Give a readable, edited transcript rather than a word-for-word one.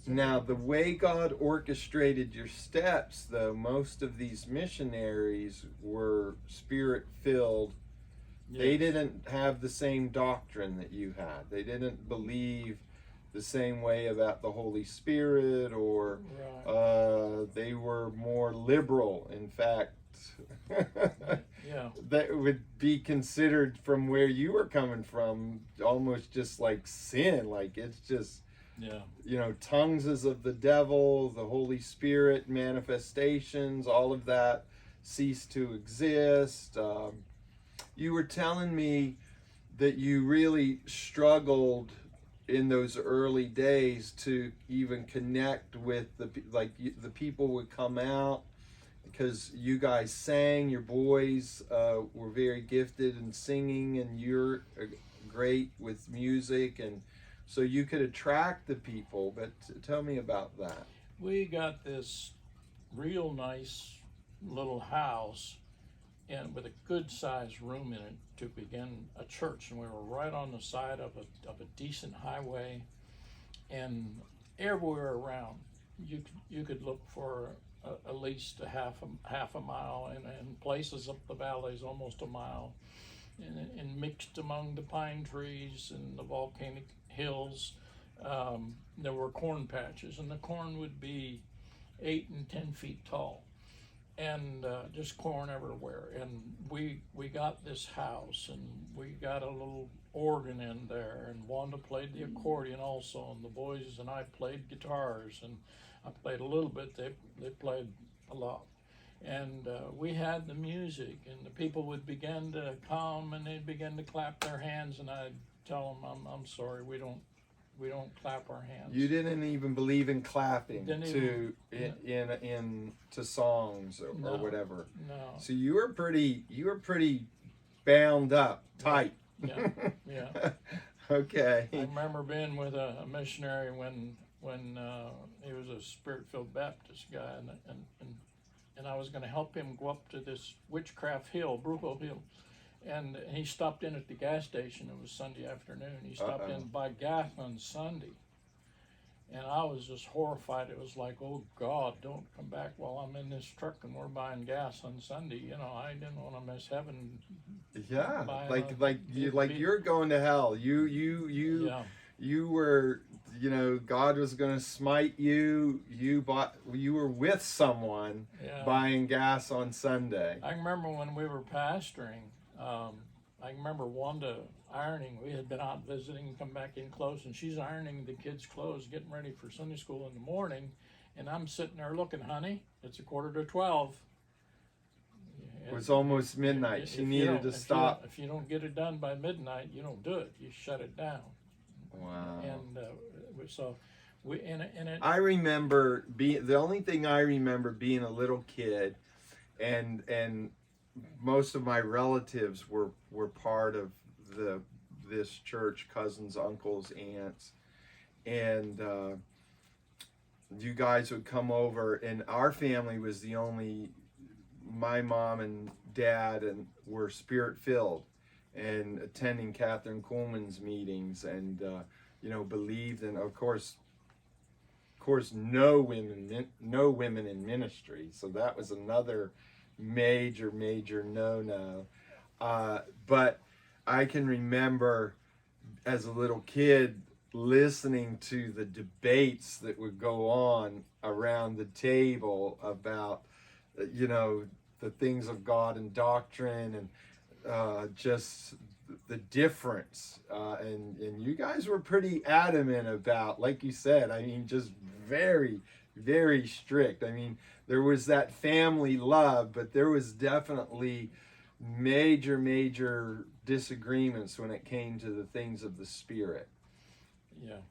Now, the way God orchestrated your steps, though, most of these missionaries were spirit-filled. Yes. They didn't have the same doctrine that you had. They didn't believe the same way about the Holy Spirit, or Right. they were more liberal. In fact, Yeah. that would be considered, from where you were coming from, almost just like sin. Like, it's just, Yeah. you know, tongues is of the devil, the Holy Spirit manifestations, all of that ceased to exist. You were telling me that you really struggled in those early days to even connect with the people would come out because you guys sang. Your boys were very gifted in singing, and you're great with music, and so you could attract the people. But tell me about that. We got this real nice little house and with a good sized room in it to begin a church, and we were right on the side of a decent highway, and everywhere around you could look for at least half a mile, and places up the valleys almost a mile, and mixed among the pine trees and the volcanic hills, there were corn patches, and the corn would be 8 and 10 feet tall, and just corn everywhere. And we got this house, and we got a little organ in there, and Wanda played the accordion also, and the boys and I played guitars, and I played a little bit. They played a lot, and we had the music, and the people would begin to come, and they'd begin to clap their hands, and I'd tell them, I'm sorry, we don't clap our hands. You didn't even believe in clapping Didn't to songs or No. whatever. No. So you were pretty bound up, tight. Yeah, yeah. Okay. I remember being with a missionary when he was a spirit-filled Baptist guy, and I was going to help him go up to this witchcraft hill, Brujo Hill, and he stopped in at the gas station. It was Sunday afternoon. He stopped in to buy gas on Sunday, and I was just horrified. It was like, oh God, don't come back while I'm in this truck and we're buying gas on Sunday. You know, I didn't want to miss heaven. Yeah, buying you're going to hell. You Yeah. you were, you know, God was going to smite you. You were with someone Yeah. buying gas on Sunday. I remember when we were pastoring, I remember Wanda ironing. We had been out visiting, come back in close, and she's ironing the kids' clothes, getting ready for Sunday school in the morning. And I'm sitting there looking, honey, it's 11:45. It was almost midnight. She needed to stop. If you don't get it done by midnight, you don't do it. You shut it down. Wow. And so we in it. I remember the only thing I remember being a little kid, and most of my relatives were part of this church, cousins, uncles, aunts, and you guys would come over, and our family was the only. My mom and dad were spirit filled, and attending Catherine Coleman's meetings, and believed, and of course no women in ministry. So that was another major no. But I can remember as a little kid listening to the debates that would go on around the table about the things of God and doctrine, and just the difference, and you guys were pretty adamant about, like you said, I mean, just very, very strict. I mean, there was that family love, but there was definitely major disagreements when it came to the things of the Spirit. Yeah.